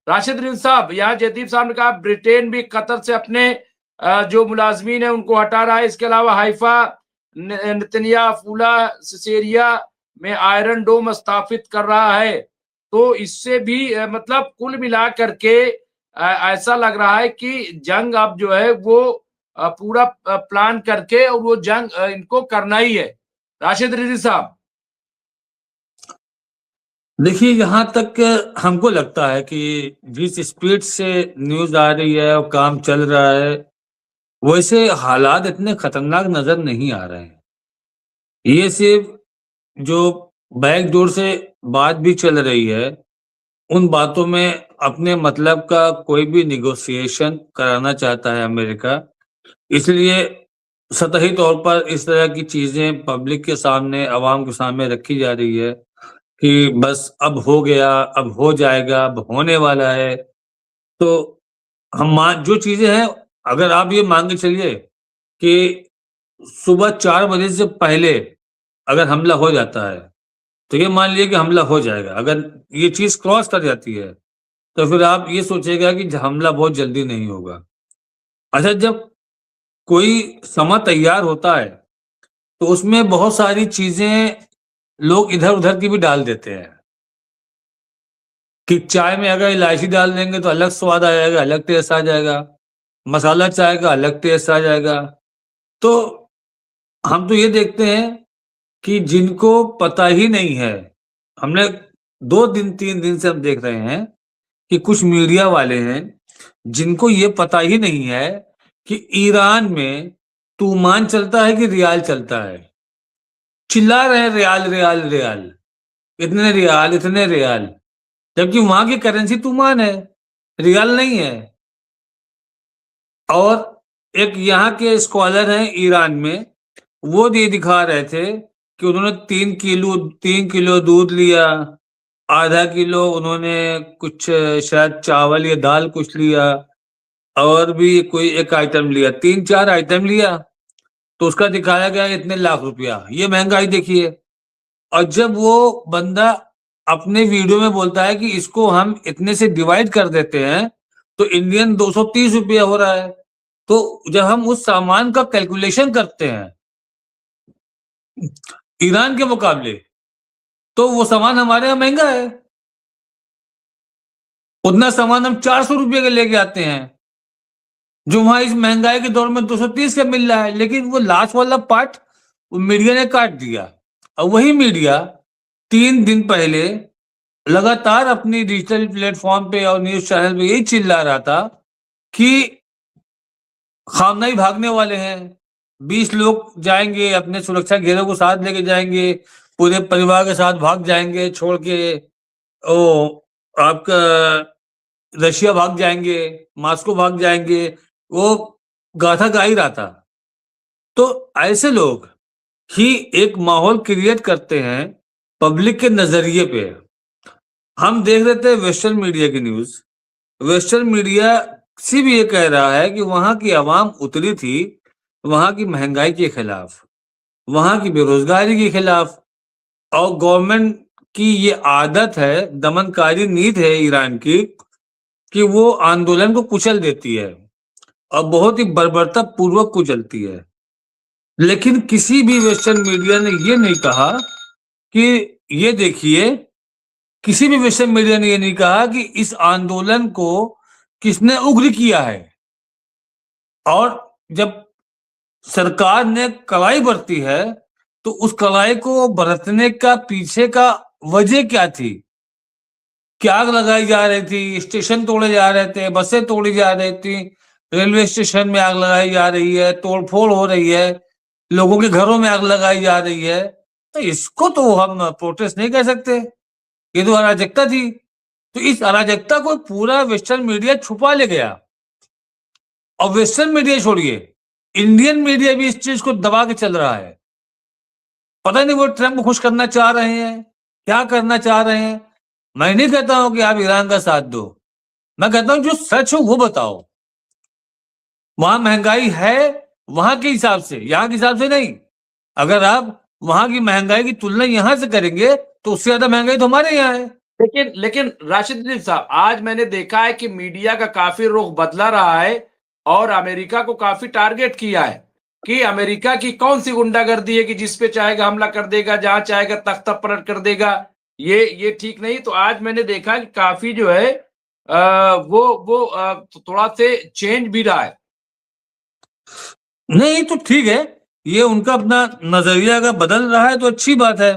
राशिद रिन साहब, यहाँ जयदीप साहब ने कहा ब्रिटेन भी कतर से अपने जो मुलाजमीन है उनको हटा रहा है। इसके अलावा हाइफा, नेतन्या, फूला, सिसेरिया में आयरन डोम स्थापित कर रहा है। तो इससे भी मतलब कुल मिला करके ऐसा लग रहा है कि जंग अब जो है वो पूरा प्लान करके और वो जंग इनको करना ही है। राशिद रिजवी साहब, देखिए, यहाँ तक हमको लगता है कि जिस स्पीड से न्यूज आ रही है और काम चल रहा है, वैसे हालात इतने खतरनाक नजर नहीं आ रहे हैं। ये सिर्फ जो बैकडोर से बात भी चल रही है, उन बातों में अपने मतलब का कोई भी निगोशिएशन कराना चाहता है अमेरिका। इसलिए सतही तौर पर इस तरह की चीजें पब्लिक के सामने, आवाम के सामने रखी जा रही है कि बस अब हो गया, अब हो जाएगा, अब होने वाला है। तो हम मान जो चीजें हैं, अगर आप ये मान के चलिए कि सुबह 4 बजे से पहले अगर हमला हो जाता है, तो ये मान लीजिए कि हमला हो जाएगा। अगर ये चीज क्रॉस कर जाती है, तो फिर आप ये सोचेगा कि हमला बहुत जल्दी नहीं होगा। अच्छा, जब कोई समा तैयार होता है, तो उसमें बहुत सारी चीजें लोग इधर-उधर की भी डाल देते हैं कि चाय में अगर इलायची डाल देंगे तो अलग स्वाद आ जाएगा, अलग टेस्ट आ जाएगा। मसाला चाय का अलग टेस्ट आ जाएगा। तो हम तो ये देखते हैं कि जिनको पता ही नहीं है, हमने 2 दिन 3 दिन से हम देख रहे हैं कि कुछ मीडिया वाले हैं जिनको ये पता ही नहीं है कि ईरान में तूमान चलता है कि रियाल चलता है। चिल्ला रहे हैं रियाल, रियाल, रियाल, इतने रियाल, इतने रियाल, जबकि वहां की करेंसी तूमान है, रियाल नहीं है। और एक यहाँ के स्कॉलर हैं ईरान में, वो ये दिखा रहे थे कि उन्होंने 3 किलो दूध लिया, आधा किलो उन्होंने कुछ शायद चावल या दाल कुछ लिया, और भी कोई एक आइटम लिया, 3-4 आइटम लिया, तो उसका दिखाया गया इतने लाख रुपया। ये महंगाई देखिए। और जब वो बंदा अपने वीडियो में बोलता है कि इसको हम इतने से डिवाइड कर देते हैं, तो इंडियन 230 रुपया हो रहा है। तो जब हम उस सामान का कैलकुलेशन करते हैं ईरान के मुकाबले, तो वो सामान हमारे यहाँ महंगा है। उतना सामान हम 400 रुपये का लेके आते हैं, जो वहां इस महंगाई के दौर में 230 का मिल रहा है। लेकिन वो लास्ट वाला पार्ट मीडिया ने काट दिया। और वही मीडिया 3 दिन पहले लगातार अपनी डिजिटल प्लेटफॉर्म पे और न्यूज चैनल पे यही चिल्ला रहा था कि खामनाई भागने वाले हैं, 20 लोग जाएंगे, अपने सुरक्षा घेरों को साथ लेके जाएंगे, पूरे परिवार के साथ भाग जाएंगे, छोड़ के ओ आपका रशिया भाग जाएंगे, मॉस्को भाग जाएंगे। वो गाथा गा ही रहा था। तो ऐसे लोग ही एक माहौल क्रिएट करते हैं पब्लिक के नजरिए पे। हम देख रहे थे वेस्टर्न मीडिया की न्यूज। वेस्टर्न मीडिया सी भी ये कह रहा है कि वहां की आवाम उतरी थी वहां की महंगाई के खिलाफ, वहां की बेरोजगारी के खिलाफ। और गवर्नमेंट की ये आदत है, दमनकारी नीति है ईरान की, कि वो आंदोलन को कुचल देती है और बहुत ही बर्बरता पूर्वक कुचलती है। लेकिन किसी भी वेस्टर्न मीडिया ने ये नहीं कहा कि ये देखिए, किसी भी वेस्टर्न मीडिया ने ये नहीं कहा कि इस आंदोलन को किसने उग्र किया है। और जब सरकार ने कड़ाई बरती है, तो उस कड़ाई को बरतने का पीछे का वजह क्या थी? क्या आग लगाई जा रही थी, स्टेशन तोड़े जा रहे थे, बसें तोड़ी जा रही थी, रेलवे स्टेशन में आग लगाई जा रही है, तोड़फोड़ हो रही है, लोगों के घरों में आग लगाई जा रही है। तो इसको तो हम प्रोटेस्ट नहीं कह सकते, ये तो अराजकता थी। तो इस अराजकता को पूरा वेस्टर्न मीडिया छुपा ले गया। और वेस्टर्न मीडिया छोड़िए, इंडियन मीडिया भी इस चीज को दबा के चल रहा है। पता नहीं वो ट्रंप को खुश करना चाह रहे हैं, क्या करना चाह रहे हैं। मैं नहीं कहता हूं कि आप ईरान का साथ दो, मैं कहता हूं जो सच हो वो बताओ। वहां महंगाई है वहां के हिसाब से, यहाँ के हिसाब से नहीं। अगर आप वहां की महंगाई की तुलना यहां से करेंगे तो उससे ज्यादा महंगाई तो हमारे यहाँ है। लेकिन राशिद साहब, आज मैंने देखा है कि मीडिया का काफी रुख बदला रहा है और अमेरिका को काफी टारगेट किया है कि अमेरिका की कौन सी गुंडागर्दी है कि जिस पे चाहेगा हमला कर देगा, जहां चाहेगा तख्ता पलट कर देगा। ये ठीक नहीं। तो आज मैंने देखा कि काफी जो है वो थोड़ा से चेंज भी रहा है। नहीं तो ठीक है, ये उनका अपना नजरिया अगर बदल रहा है तो अच्छी बात है।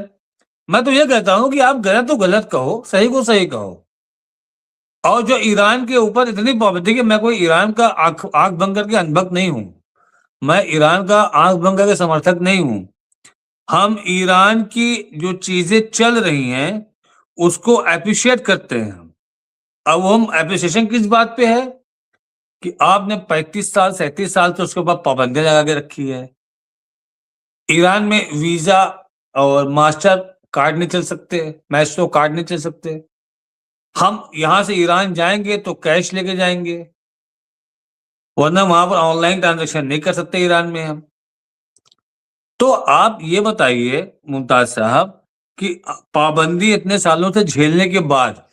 मैं तो ये कहता हूं कि आप गलत तो गलत कहो, सही को सही कहो। और जो ईरान के ऊपर इतनी पाबंदी, कि मैं कोई ईरान का आंख बंद करके अनभक्त नहीं हूं, मैं ईरान का आंख बंद करके समर्थक नहीं हूं। हम ईरान की जो चीजें चल रही हैं उसको अप्रिशिएट करते हैं। अब वो हम अप्रिसिएशन किस बात पे है कि आपने 35 साल 37 साल तो उसके ऊपर पाबंदियां लगा के रखी है। ईरान में वीजा और मास्टर कार्ड नहीं चल सकते, मैस्ट्रो कार्ड नहीं चल सकते। हम यहां से ईरान जाएंगे तो कैश लेके जाएंगे, वरना वहां पर ऑनलाइन ट्रांजेक्शन नहीं कर सकते ईरान में हम। तो आप ये बताइए मुमताज साहब कि पाबंदी इतने सालों से झेलने के बाद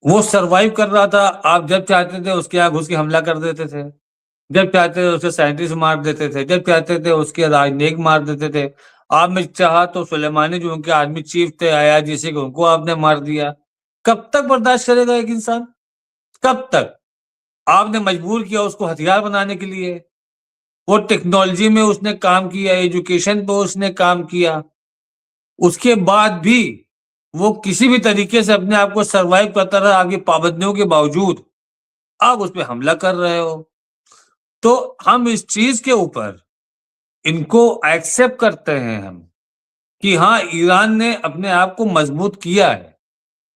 वो सरवाइव कर रहा था। आप जब चाहते थे उसके यहाँ घुस के हमला कर देते थे, जब चाहते थे उसके साइंटिस्ट मार देते थे, जब चाहते थे उसके राजनयिक मार देते थे। आपने चाहा तो सुलेमानी जो उनके आर्मी चीफ थे IRGC के, उनको आपने मार दिया। कब तक बर्दाश्त करेगा एक इंसान? कब तक? आपने मजबूर किया उसको हथियार बनाने के लिए। वो टेक्नोलॉजी में उसने काम किया, एजुकेशन पे उसने काम किया, उसके बाद भी वो किसी भी तरीके से अपने आप को सरवाइव करता रहा आपकी पाबंदियों के बावजूद। आप उस पर हमला कर रहे हो। तो हम इस चीज के ऊपर इनको एक्सेप्ट करते हैं हम कि हाँ, ईरान ने अपने आप को मजबूत किया है,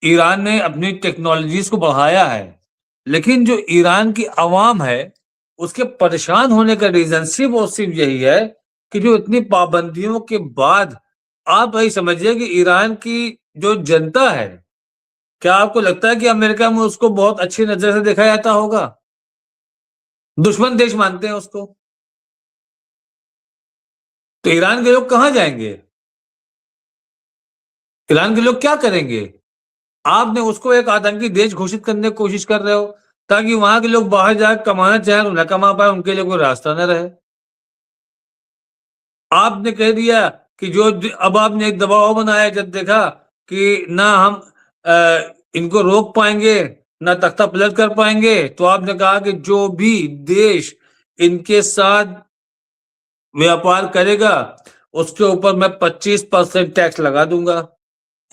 ईरान ने अपनी टेक्नोलॉजीज को बढ़ाया है। लेकिन जो ईरान की आवाम है उसके परेशान होने का रीजन सिर्फ और सिर्फ यही है कि जो इतनी पाबंदियों के बाद, आप भाई समझिए कि ईरान की जो जनता है, क्या आपको लगता है कि अमेरिका में उसको बहुत अच्छी नजर से देखा जाता होगा? दुश्मन देश मानते हैं उसको। तो ईरान के लोग कहां जाएंगे? ईरान के लोग क्या करेंगे? आपने उसको एक आतंकी देश घोषित करने की कोशिश कर रहे हो ताकि वहां के लोग बाहर जाकर कमाना चाहें तो न कमा पाए, उनके लिए कोई रास्ता न रहे। आपने कह दिया कि जो अब आपने एक दबाव बनाया जब देखा कि ना हम इनको रोक पाएंगे ना तख्ता पलट कर पाएंगे, तो आपने कहा कि जो भी देश इनके साथ व्यापार करेगा उसके ऊपर मैं 25% टैक्स लगा दूंगा।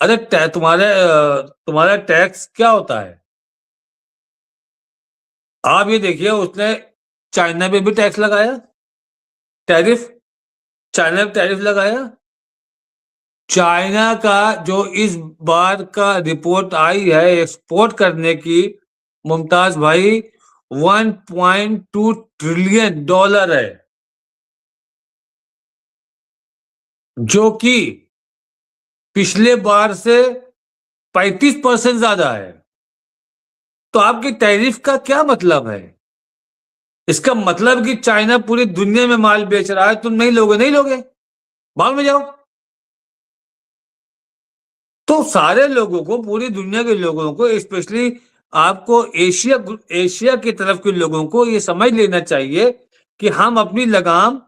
अरे तुम्हारा टैक्स क्या होता है? आप ये देखिए, उसने चाइना पे भी टैक्स लगाया, टैरिफ, चाइना पे टैरिफ लगाया। चाइना का जो इस बार का रिपोर्ट आई है एक्सपोर्ट करने की, मुमताज भाई, $1.2 ट्रिलियन है, जो कि पिछले बार से 35% ज्यादा है। तो आपके टैरिफ का क्या मतलब है? इसका मतलब कि चाइना पूरी दुनिया में माल बेच रहा है, तुम नहीं लोगे, नहीं लोगे, भाग में जाओ। तो सारे लोगों को, पूरी दुनिया के लोगों को, स्पेशली आपको एशिया की तरफ के लोगों को ये समझ लेना चाहिए कि हम अपनी लगाम,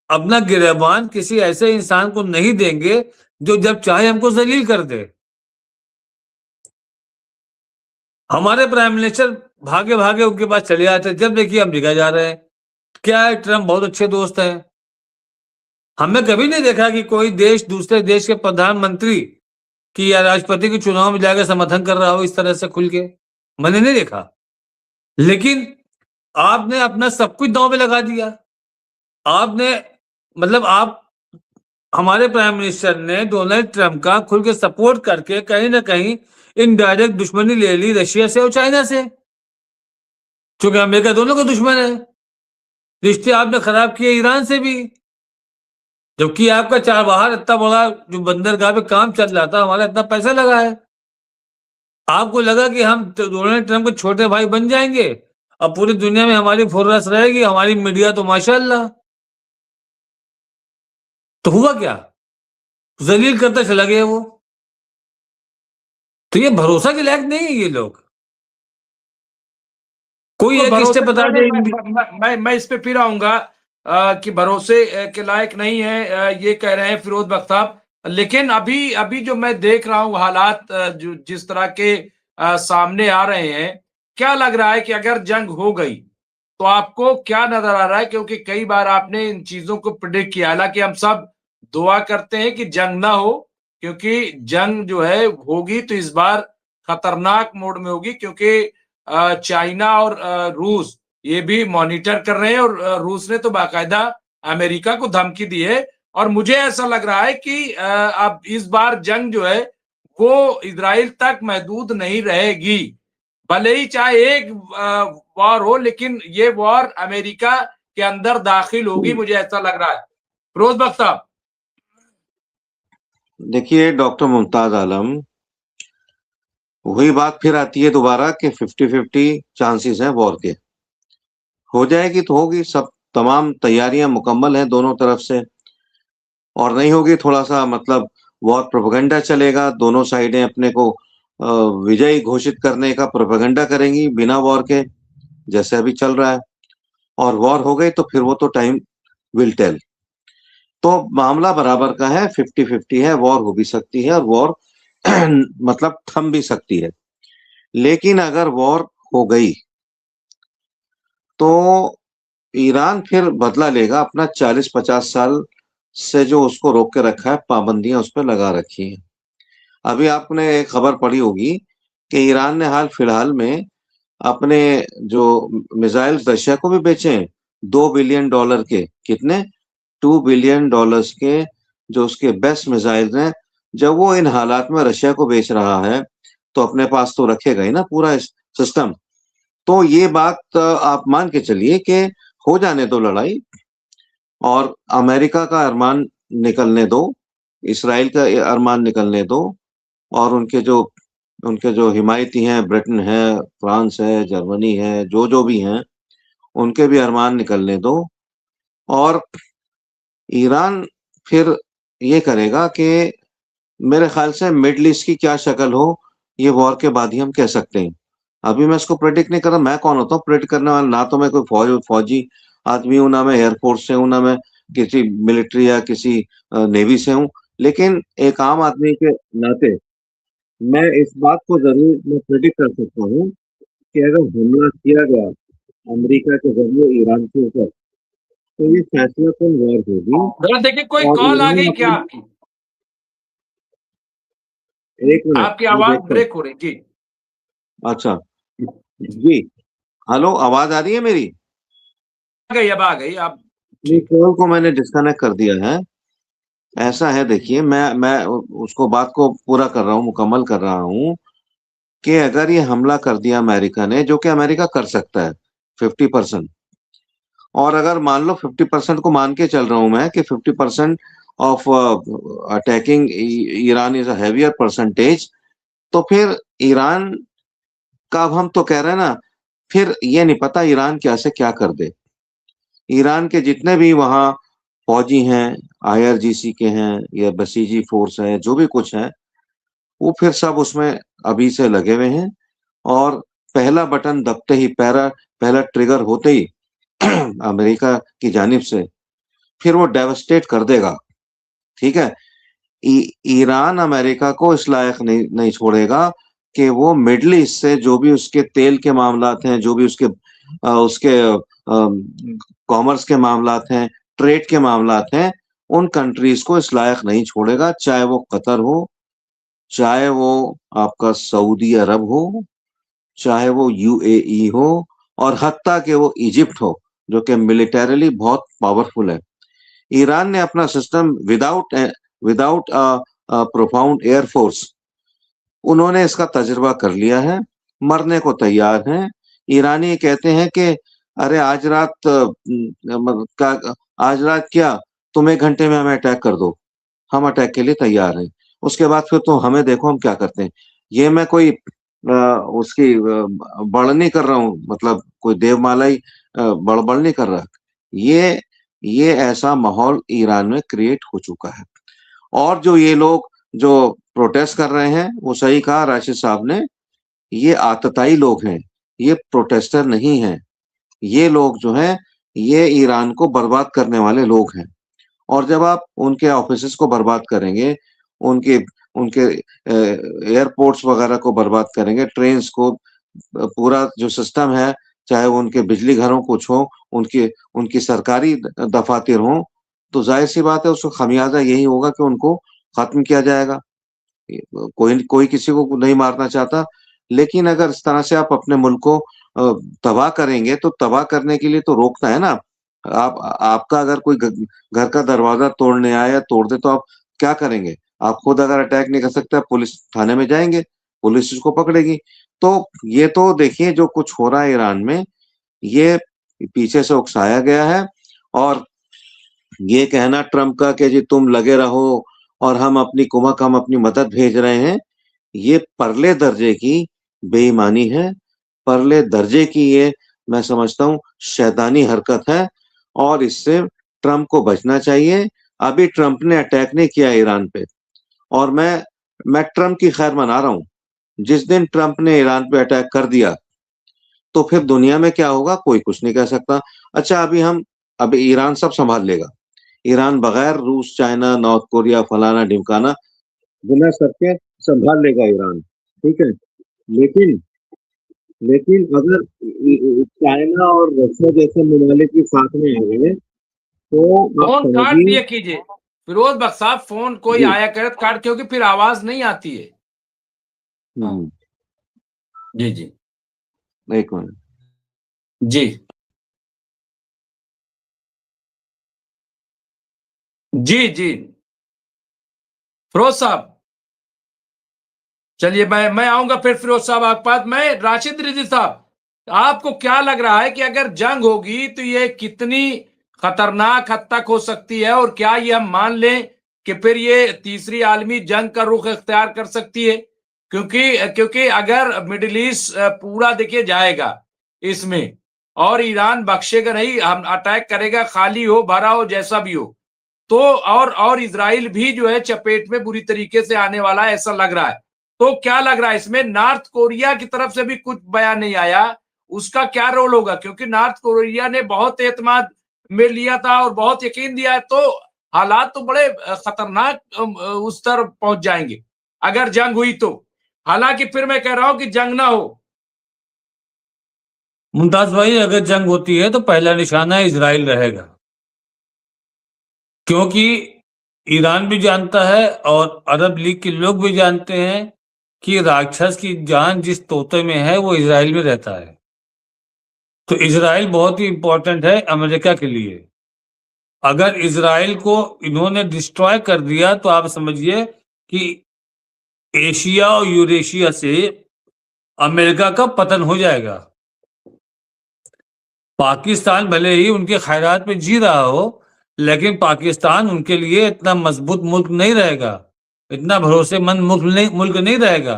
अपना गिरबान किसी ऐसे इंसान को नहीं देंगे जो जब चाहे हमको जलील कर दे। हमारे प्राइम मिनिस्टर भागे भागे उनके पास चले आते, जब देखिए हम दिखा जा रहे हैं। क्या है, ट्रम्प बहुत अच्छे दोस्त हैं। हमने कभी नहीं देखा कि कोई देश दूसरे देश के प्रधानमंत्री की या राष्ट्रपति के चुनाव में जाकर समर्थन कर रहा हो इस तरह से खुल के, मैंने नहीं देखा। लेकिन आपने अपना सब कुछ दांव पे लगा दिया। आपने, मतलब आप, हमारे प्राइम मिनिस्टर ने डोनाल्ड ट्रंप का खुल के सपोर्ट करके कहीं ना कहीं इनडायरेक्ट दुश्मनी ले ली रशिया से और चाइना से, क्योंकि अमेरिका दोनों का दुश्मन है। रिश्ते आपने खराब किए ईरान से भी, जबकि आपका चाबहार इतना बड़ा जो बंदरगाह पे काम चल रहा था, हमारा इतना पैसा लगा है। आपको लगा कि हम डोनाल्ड ट्रंप के छोटे भाई बन जाएंगे, अब पूरी दुनिया में हमारी फुर्रस रहेगी, हमारी मीडिया तो माशाल्लाह। तो हुआ क्या? जलील करता चला गया वो। तो ये भरोसा के लायक नहीं है ये लोग। कोई तो एक भरोसे स्टेप बता दे। मैं इस पे फिर आऊंगा कि भरोसे के लायक नहीं है, ये कह रहे हैं फिरोज बख्त साहब। लेकिन अभी अभी जो मैं देख रहा हूँ हालात जो जिस तरह के सामने आ रहे हैं, क्या लग रहा है कि अगर जंग हो गई तो आपको क्या नजर आ रहा है? क्योंकि कई बार आपने इन चीजों को प्रिडिक्ट किया, हालांकि हम सब दुआ करते हैं कि जंग ना हो, क्योंकि जंग जो है होगी तो इस बार खतरनाक मोड में होगी, क्योंकि चाइना और रूस ये भी मॉनिटर कर रहे हैं, और रूस ने तो बाकायदा अमेरिका को धमकी दी है। और मुझे ऐसा लग रहा है कि अब इस बार जंग जो है वो इजराइल तक महदूद नहीं रहेगी। भले ही चाहे एक वॉर हो, लेकिन ये वॉर अमेरिका के अंदर दाखिल होगी, मुझे ऐसा लग रहा है। फिरोज बख्त साहब। देखिए डॉक्टर मुमताज आलम, वही बात फिर आती है दोबारा कि 50-50 चांसेस हैं वॉर के। हो जाएगी तो होगी, सब तमाम तैयारियां मुकम्मल हैं दोनों तरफ से। और नहीं होगी, थोड़ा सा मतलब वॉर प्रोपेगेंडा चलेगा, दोनों साइडें अपने को विजयी घोषित करने का प्रोपेगेंडा करेंगी बिना वॉर के, जैसे अभी चल रहा है। और वॉर हो गई तो फिर वो तो टाइम विल टेल। तो मामला बराबर का है, 50-50 है, वॉर हो भी सकती है और वॉर मतलब थम भी सकती है। लेकिन अगर वॉर हो गई तो ईरान फिर बदला लेगा अपना 40-50 साल से जो उसको रोक के रखा है, पाबंदियां उस पर लगा रखी हैं। अभी आपने एक खबर पढ़ी होगी कि ईरान ने हाल फिलहाल में अपने जो मिसाइल रशिया को भी बेचे हैं, $2 बिलियन के। कितने? $2 बिलियन के जो उसके बेस्ट मिसाइल हैं। जब वो इन हालात में रशिया को बेच रहा है तो अपने पास तो रखेगा ही ना पूरा सिस्टम। तो ये बात आप मान के चलिए कि हो जाने दो लड़ाई, और अमेरिका का अरमान निकलने दो, इसराइल का अरमान निकलने दो, और उनके जो हिमायती हैं, ब्रिटेन है, फ्रांस है, जर्मनी है, जो भी हैं, उनके भी अरमान निकलने दो। और ईरान फिर ये करेगा कि मेरे ख्याल से मिडल ईस्ट की क्या शक्ल हो, ये वॉर के बाद ही हम कह सकते हैं। अभी मैं इसको प्रेडिक्ट नहीं कर रहा, मैं कौन होता हूँ प्रेडिक्ट करने वाला? ना तो मैं कोई फौजी आदमी हूँ, ना मैं एयरफोर्स से हूँ, ना मैं किसी मिलिट्री या किसी नेवी से हूँ। लेकिन एक आम आदमी के नाते मैं इस बात को जरूर मैं प्रेडिक्ट कर सकता हूँ कि अगर हमला किया गया अमेरिका के जरिए ईरान के ऊपर, तो ये फैसला कौन वॉर होगी। जरा देखिए, कोई और कॉल आ ईरान गई क्या अपनी, आपकी? एक मिनट आपकी मैं आवाज देखता हूँ। ब्रेक हो रही जी। अच्छा जी, हेलो, आवाज आ रही है मेरी? आ गई, अब आ गई आप। नहीं, ठीक। कॉल को मैंने डिस्कनेक्ट कर दिया है। ऐसा है, देखिए मैं उसको बात को पूरा कर रहा हूँ, मुकम्मल कर रहा हूँ कि अगर ये हमला कर दिया अमेरिका ने, जो कि अमेरिका कर सकता है 50%, और अगर मान लो 50% को मान के चल रहा हूं मैं कि 50% of attacking Iran is a heavier percentage, तो फिर ईरान का, अब हम तो कह रहे हैं ना, फिर ये नहीं पता ईरान क्या से क्या कर दे। ईरान के जितने भी वहां फौजी हैं, आईआरजीसी के हैं या बसीजी फोर्स है, जो भी कुछ है, वो फिर सब उसमें अभी से लगे हुए हैं। और पहला बटन दबते ही, पहला ट्रिगर होते ही अमेरिका की जानिब से, फिर वो डेवस्टेट कर देगा। ठीक है। ईरान अमेरिका को इस लायक नहीं छोड़ेगा कि वो मिडल ईस्ट से जो भी उसके तेल के मामलात हैं, जो भी उसके कॉमर्स के मामलात हैं, ट्रेड के मामलात हैं, उन कंट्रीज को इस लायक नहीं छोड़ेगा, चाहे वो कतर हो, चाहे वो आपका सऊदी अरब हो, चाहे वो यूएई हो, और हत्ता कि वो इजिप्ट हो, जो कि मिलिटरीली बहुत पावरफुल है। ईरान ने अपना सिस्टम विदाउट प्रोफाउंड एयरफोर्स, उन्होंने इसका तजुर्बा कर लिया है, मरने को तैयार हैं। ईरानी कहते हैं कि अरे आज रात आज रात क्या, तुम 1 घंटे में हमें अटैक कर दो, हम अटैक के लिए तैयार हैं। उसके बाद फिर तो हमें देखो हम क्या करते हैं। ये मैं कोई उसकी बड़ नहीं कर रहा हूँ, मतलब कोई देवमाला ही बड़ नहीं कर रहा। ये ऐसा माहौल ईरान में क्रिएट हो चुका है। और जो ये लोग जो प्रोटेस्ट कर रहे हैं वो सही कहा राशिद साहब ने, ये आतताई लोग हैं, ये प्रोटेस्टर नहीं हैं। ये लोग जो हैं ये ईरान को बर्बाद करने वाले लोग हैं। और जब आप उनके ऑफिसेस को बर्बाद करेंगे, उनके उनके एयरपोर्ट्स वगैरह को बर्बाद करेंगे, ट्रेन्स को, पूरा जो सिस्टम है, चाहे वो उनके बिजली घरों कुछ हो, उनकी उनकी सरकारी दफातर हों, तो जाहिर सी बात है उसका खमियाजा यही होगा कि उनको खत्म किया जाएगा। कोई कोई किसी को नहीं मारना चाहता, लेकिन अगर इस तरह से आप अपने मुल्क को तबाह करेंगे तो तबाह करने के लिए तो रोकना है ना। आप आपका अगर कोई घर का दरवाजा तोड़ने आए या तोड़ दे तो आप क्या करेंगे? आप खुद अगर अटैक नहीं कर सकते, आप पुलिस थाने में जाएंगे, पुलिस उसको पकड़ेगी। तो ये तो देखिए जो कुछ हो रहा है ईरान में, ये पीछे से उकसाया गया है। और ये कहना ट्रम्प का कि जी तुम लगे रहो और हम अपनी मदद भेज रहे हैं, ये परले दर्जे की बेईमानी है, परले दर्जे की ये मैं समझता हूँ शैतानी हरकत है, और इससे ट्रम्प को बचना चाहिए। अभी ट्रम्प ने अटैक नहीं किया ईरान पे, और मैं ट्रम्प की खैर मना रहा हूँ। जिस दिन ट्रम्प ने ईरान पे अटैक कर दिया तो फिर दुनिया में क्या होगा कोई कुछ नहीं कह सकता। अच्छा, अभी ईरान सब संभाल लेगा। ईरान बगैर रूस, चाइना, नॉर्थ कोरिया, फलाना ढिमकाना, बिना सबके संभाल लेगा ईरान, ठीक है। लेकिन लेकिन अगर चाइना और रशिया जैसे ममालिक भी साथ में आ गए तो आप फोन काट समझिए। दिए कीजिए फिरोज बख्श साहब, फोन कोई जी। आया करे तो काट, क्योंकि फिर आवाज नहीं आती है। हाँ, हम्म, जी जी एक मिनट। जी जी जी फिरोज साहब, चलिए मैं आऊंगा फिर फिरोज साहब आपके पास। मैं राशिद रिजवी साहब, आपको क्या लग रहा है कि अगर जंग होगी तो ये कितनी खतरनाक हद तक हो सकती है, और क्या ये हम मान लें कि फिर ये तीसरी आलमी जंग का रुख इख्तियार कर सकती है? क्योंकि क्योंकि अगर मिडिल ईस्ट पूरा देखिए जाएगा इसमें, और ईरान बख्शेगा नहीं, हम अटैक करेगा, खाली हो भरा हो जैसा भी हो, तो और इजराइल भी जो है चपेट में बुरी तरीके से आने वाला है, ऐसा लग रहा है। तो क्या लग रहा है इसमें? नॉर्थ कोरिया की तरफ से भी कुछ बयान नहीं आया, उसका क्या रोल होगा? क्योंकि नॉर्थ कोरिया ने बहुत एतमाद में लिया था और बहुत यकीन दिया है, तो हालात तो बड़े खतरनाक उस तरफ पहुंच जाएंगे अगर जंग हुई तो। हालांकि फिर मैं कह रहा हूं कि जंग ना हो। मुमताज भाई, अगर जंग होती है तो पहला निशाना इजराइल रहेगा, क्योंकि ईरान भी जानता है और अरब लीग के लोग भी जानते हैं कि राक्षस की जान जिस तोते में है वो इजराइल में रहता है। तो इजराइल बहुत ही इंपॉर्टेंट है अमेरिका के लिए। अगर इजराइल को इन्होंने डिस्ट्रॉय कर दिया तो आप समझिए कि एशिया और यूरेशिया से अमेरिका का पतन हो जाएगा। पाकिस्तान भले ही उनके खैरात में जी रहा हो, लेकिन पाकिस्तान उनके लिए इतना मजबूत मुल्क नहीं रहेगा, इतना भरोसेमंद मुल्क नहीं रहेगा,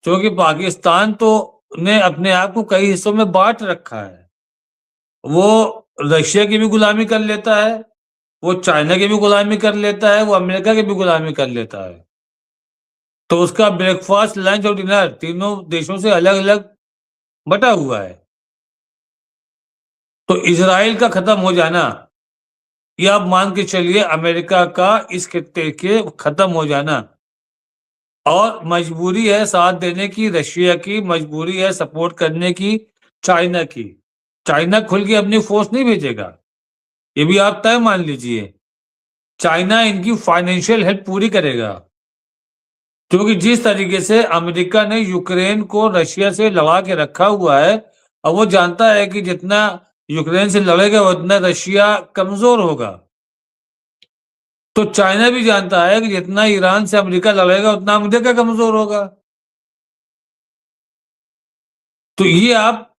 क्योंकि पाकिस्तान तो ने अपने आप को कई हिस्सों में बांट रखा है। वो रशिया की भी गुलामी कर लेता है, वो चाइना की भी गुलामी कर लेता है, वो अमेरिका की भी गुलामी कर लेता है। तो उसका ब्रेकफास्ट, लंच और डिनर तीनों देशों से अलग अलग बटा हुआ है। तो इजराइल का खत्म हो जाना, या आप मान के चलिए अमेरिका का इस खित्ते के खत्म हो जाना, और मजबूरी है साथ देने की रशिया की, मजबूरी है सपोर्ट करने की चाइना की। चाइना खुल के अपनी फोर्स नहीं भेजेगा, ये भी आप तय मान लीजिए। चाइना इनकी फाइनेंशियल हेल्प पूरी करेगा, क्योंकि जिस तरीके से अमेरिका ने यूक्रेन को रशिया से लगा के रखा हुआ है, अब वो जानता है कि जितना यूक्रेन से लड़ेगा उतना रशिया कमजोर होगा। तो चाइना भी जानता है कि जितना ईरान से अमेरिका लड़ेगा उतना अमेरिका कमजोर होगा। तो ये आप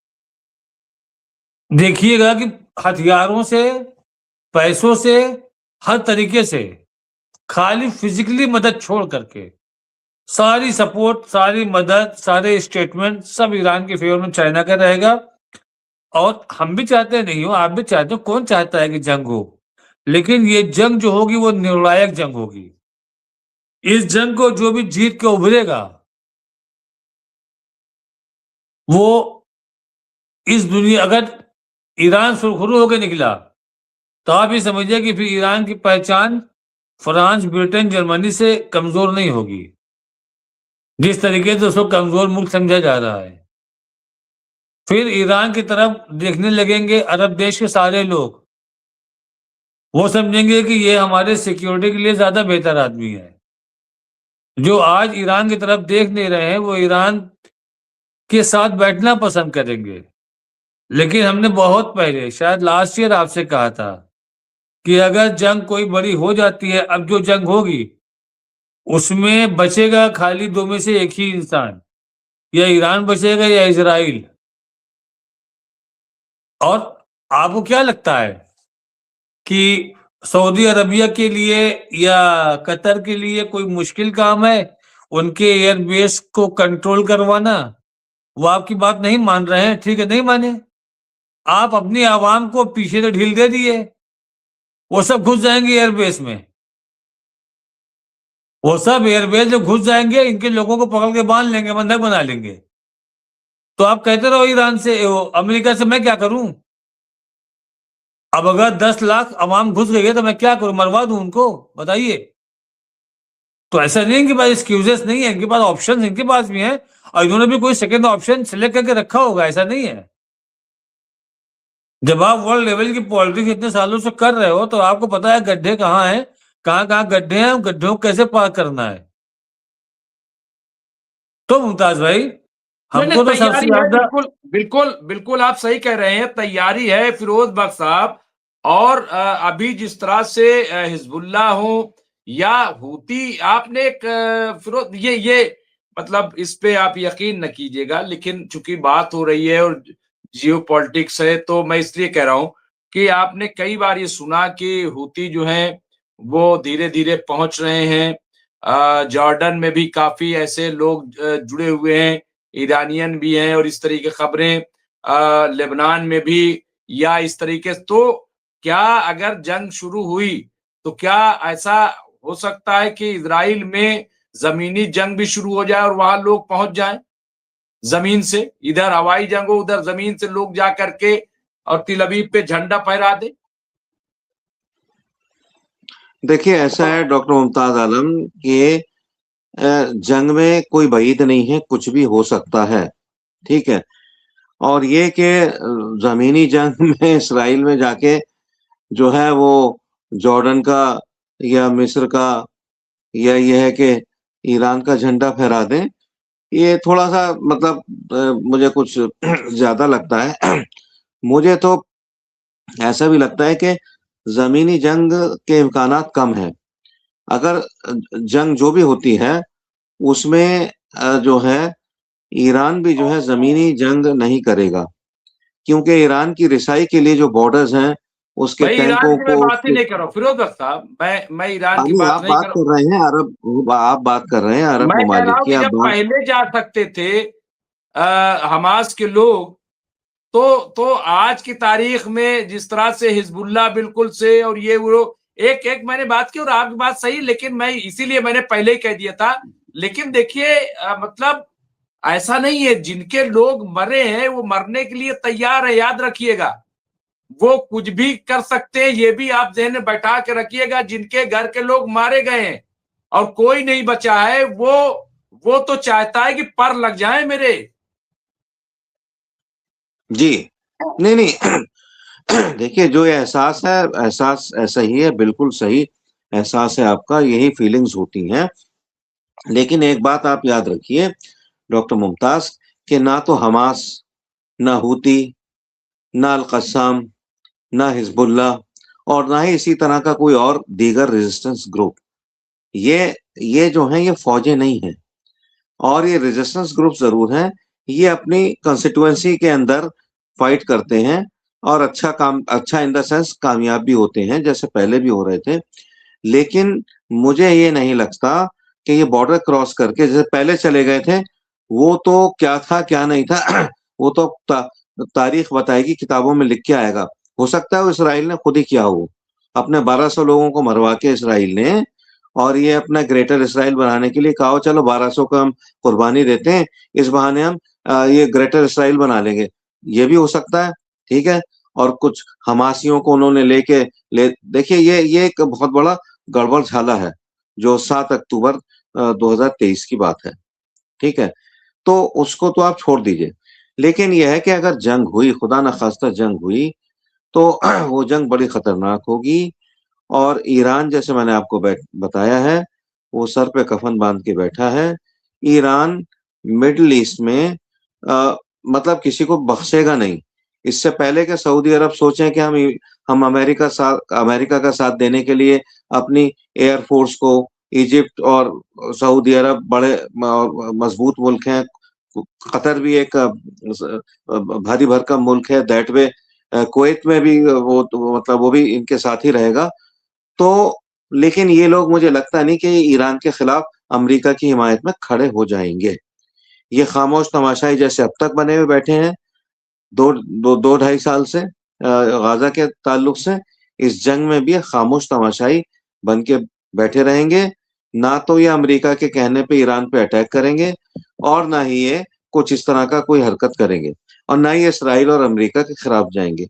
देखिएगा कि हथियारों से, पैसों से, हर तरीके से, खाली फिजिकली मदद छोड़ करके सारी सपोर्ट, सारी मदद, सारे स्टेटमेंट सब ईरान के फेवर में चाइना का रहेगा। और हम भी चाहते नहीं हो, आप भी चाहते हो, कौन चाहता है कि जंग हो, लेकिन ये जंग जो होगी वो निर्णायक जंग होगी। इस जंग को जो भी जीत के उभरेगा वो इस दुनिया, अगर ईरान सुरखरू होकर निकला तो आप ये समझिए कि फिर ईरान की पहचान फ्रांस, ब्रिटेन, जर्मनी से कमजोर नहीं होगी, जिस तरीके से उसको कमजोर मुल्क समझा जा रहा है। फिर ईरान की तरफ देखने लगेंगे अरब देश के सारे लोग, वो समझेंगे कि ये हमारे सिक्योरिटी के लिए ज्यादा बेहतर आदमी है। जो आज ईरान की तरफ देख नहीं रहे हैं वो ईरान के साथ बैठना पसंद करेंगे। लेकिन हमने बहुत पहले, शायद लास्ट ईयर, आपसे कहा था कि अगर जंग कोई बड़ी हो जाती है, अब जो जंग होगी उसमें बचेगा खाली दो में से एक ही इंसान, या ईरान बचेगा या इजराइल। और आपको क्या लगता है कि सऊदी अरबिया के लिए या कतर के लिए कोई मुश्किल काम है उनके एयरबेस को कंट्रोल करवाना? वो आपकी बात नहीं मान रहे हैं, ठीक है, नहीं माने, आप अपनी आवाम को पीछे से ढील दे दिए, वो सब घुस जाएंगे एयरबेस में। वो सब एयरबेस जो घुस जाएंगे, इनके लोगों को पकड़ के बांध लेंगे, बंधक बना लेंगे। तो आप कहते रहो ईरान से, अमेरिका से मैं क्या करूं? अब अगर 10 लाख अवाम घुस गई है तो मैं क्या करूं? मरवा दूं उनको? बताइए। तो ऐसा नहीं है कि पास एक्सक्यूजेस नहीं है, इनके पास ऑप्शन इनके पास भी हैं, और इन्होंने भी कोई सेकंड ऑप्शन सिलेक्ट करके रखा होगा, ऐसा नहीं है। जब आप वर्ल्ड लेवल की पॉलिटिक्स इतने सालों से कर रहे हो तो आपको पता है गड्ढे कहाँ हैं, कहाँ कहाँ गड्ढे हैं, गड्ढों को कैसे पार करना है। तो मुमताज भाई, नहीं हमको तो सबसे तैयारी है, ज्यादा बिल्कुल बिल्कुल बिल्कुल आप सही कह रहे हैं, तैयारी है फिरोज बख्श साहब। और अभी जिस तरह से हिजबुल्लाह हो या हूती, आपने एक फिरोज ये मतलब इस पे आप यकीन न कीजिएगा, लेकिन चूंकि बात हो रही है और जियो पॉलिटिक्स है तो मैं इसलिए कह रहा हूं कि आपने कई बार ये सुना कि हूती जो है वो धीरे धीरे पहुंच रहे हैं। जॉर्डन में भी काफी ऐसे लोग जुड़े हुए हैं, ईरानियन भी हैं, और इस तरह की खबरें लेबनान में भी या इस तरीके से। तो क्या अगर जंग शुरू हुई तो क्या ऐसा हो सकता है कि इजराइल में जमीनी जंग भी शुरू हो जाए और वहां लोग पहुंच जाएं जमीन से? इधर हवाई जंग हो, उधर जमीन से लोग जा करके और तिल अवीव पे झंडा फहरा दे। देखिए ऐसा है डॉक्टर मुमताज आलम कि जंग में कोई वईद नहीं है, कुछ भी हो सकता है, ठीक है। और ये कि जमीनी जंग में इसराइल में जाके जो है वो जॉर्डन का या मिस्र का या ये है कि ईरान का झंडा फहरा दें, ये थोड़ा सा मतलब मुझे कुछ ज्यादा लगता है। मुझे तो ऐसा भी लगता है कि जमीनी जंग के इम्कानात कम है। अगर जंग जो भी होती है उसमें जो है ईरान भी जो है जमीनी जंग नहीं करेगा, क्योंकि ईरान की रिसाई के लिए जो बॉर्डर्स हैं उसके भाई ईरान टैंकों की मैं को बात ही उसके नहीं कर रहा हूँ फिरोज बख्श साहब, मैं ईरान की अभी बात आप नहीं बात कर रहा कर रहे हैं अरब, आप बात कर रहे हैं हूँ। अरब मैं कह रहा ममालिक हूँ की, कि आप जब बात पहले जा सकते थे हमास के लोग, तो आज की तारीख में जिस तरह से हिजबुल्लाह बिल्कुल से और ये वो एक एक मैंने बात की, और आपकी बात सही, लेकिन मैं इसीलिए मैंने पहले ही कह दिया था। लेकिन देखिए मतलब ऐसा नहीं है, जिनके लोग मरे हैं वो मरने के लिए तैयार है, याद रखिएगा। वो कुछ भी कर सकते हैं, ये भी आप ज़हन में बैठा के रखिएगा। जिनके घर के लोग मारे गए हैं और कोई नहीं बचा है, वो तो चाहता है कि पर लग जाए मेरे। जी। नहीं नहीं देखिए जो ये एहसास है, एहसास ऐसा ही है, बिल्कुल सही एहसास है आपका, यही फीलिंग्स होती हैं। लेकिन एक बात आप याद रखिए डॉक्टर मुमताज, कि ना तो हमास, ना हूती, ना अल कस्साम, ना हिजबुल्लाह, और ना ही इसी तरह का कोई और दीगर रेजिस्टेंस ग्रुप, ये जो है ये फौजें नहीं है। और ये रेजिस्टेंस ग्रुप जरूर हैं, ये अपनी कंस्टिट्यूएंसी के अंदर फाइट करते हैं और अच्छा काम, अच्छा इन द सेंस कामयाब भी होते हैं, जैसे पहले भी हो रहे थे। लेकिन मुझे ये नहीं लगता कि ये बॉर्डर क्रॉस करके जैसे पहले चले गए थे, वो तो क्या था क्या नहीं था वो तो तारीख बताएगी, किताबों में लिख के आएगा। हो सकता है वो इसराइल ने खुद ही किया हो, अपने 1200 लोगों को मरवा के इसराइल ने और ये अपना ग्रेटर इसराइल बनाने के लिए कहा चलो 1200 का हम कुर्बानी देते हैं, इस बहाने हम ये ग्रेटर इसराइल बना लेंगे। ये भी हो सकता है, ठीक है। और कुछ हमासियों को उन्होंने देखिए ये एक बहुत बड़ा गड़बड़ झाला है जो 7 अक्टूबर 2023 की बात है, ठीक है। तो उसको तो आप छोड़ दीजिए, लेकिन यह है कि अगर जंग हुई, खुदा न खास्ता जंग हुई, तो वो जंग बड़ी खतरनाक होगी। और ईरान, जैसे मैंने आपको बताया है, वो सर पे कफन बांध के बैठा है। ईरान मिडिल ईस्ट में मतलब किसी को बख्शेगा नहीं। इससे पहले कि सऊदी अरब सोचें कि हम अमेरिका का साथ देने के लिए अपनी एयरफोर्स को, इजिप्ट और सऊदी अरब बड़े मजबूत मुल्क हैं, कतर भी एक भारी भरकम मुल्क है, दैट वे कुवैत में भी मतलब वो भी इनके साथ ही रहेगा। तो लेकिन ये लोग, मुझे लगता नहीं कि ईरान के खिलाफ अमेरिका की हिमायत में खड़े हो जाएंगे। ये खामोश तमाशाई जैसे अब तक बने हुए बैठे हैं 2-2.5 साल से गाजा के ताल्लुक से, इस जंग में भी खामोश तमाशाई बन के बैठे रहेंगे। ना तो ये अमेरिका के कहने पे ईरान पे अटैक करेंगे, और ना ही ये कुछ इस तरह का कोई हरकत करेंगे, और ना ही इसराइल और अमेरिका के खिलाफ जाएंगे।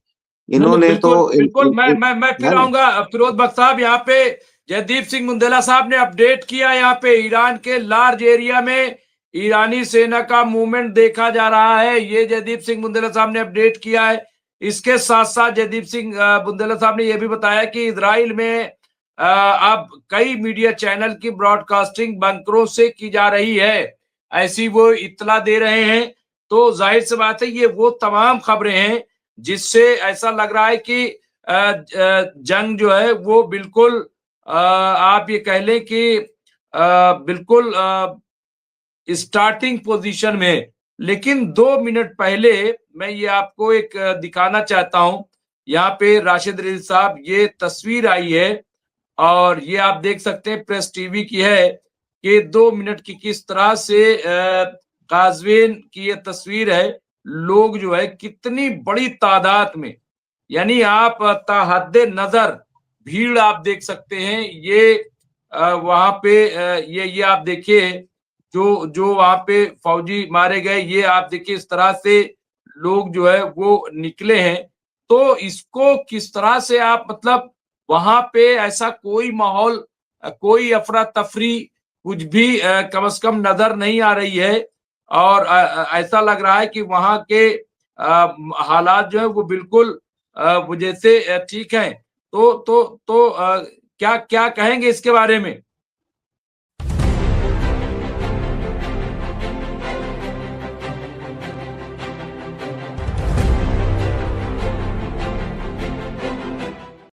इन्होंने बिल्कुल तो बिल्कुल, मैं फिर है ना? आऊंगा फिरोज बख्श साहब। यहाँ पे जयदीप सिंह मुंदेला साहब ने अपडेट किया, यहाँ पे ईरान के लार्ज एरिया में ईरानी सेना का मूवमेंट देखा जा रहा है, ये जयदीप सिंह मुंदेला साहब ने अपडेट किया है। इसके साथ साथ जयदीप सिंह मुंदेला साहब ने यह भी बताया कि इजराइल में अब कई मीडिया चैनल की ब्रॉडकास्टिंग बंकरों से की जा रही है, ऐसी वो इत्तला दे रहे हैं। तो जाहिर सी बात है ये वो तमाम खबरें हैं जिससे ऐसा लग रहा है कि जंग जो है वो बिल्कुल आप ये कह लें कि बिल्कुल स्टार्टिंग पोजीशन में। लेकिन 2 मिनट पहले मैं ये आपको एक दिखाना चाहता हूं, यहाँ पे राशिद रिजवी साहब, ये तस्वीर आई है और ये आप देख सकते हैं प्रेस टीवी की है कि 2 मिनट की किस तरह से काजवीन की ये तस्वीर है। लोग जो है कितनी बड़ी तादाद में, यानी आप ताहद्दे नजर भीड़ आप देख सकते हैं। ये वहां पे ये आप देखिए, जो वहां पे फौजी मारे गए, ये आप देखिए इस तरह से लोग जो है वो निकले हैं। तो इसको किस तरह से आप मतलब वहां पे ऐसा कोई माहौल, कोई अफरा तफरी कुछ भी कम से कम नजर नहीं आ रही है। और ऐसा लग रहा है कि वहां के हालात जो है वो बिल्कुल वो जैसे ठीक है। तो क्या क्या कहेंगे इसके बारे में?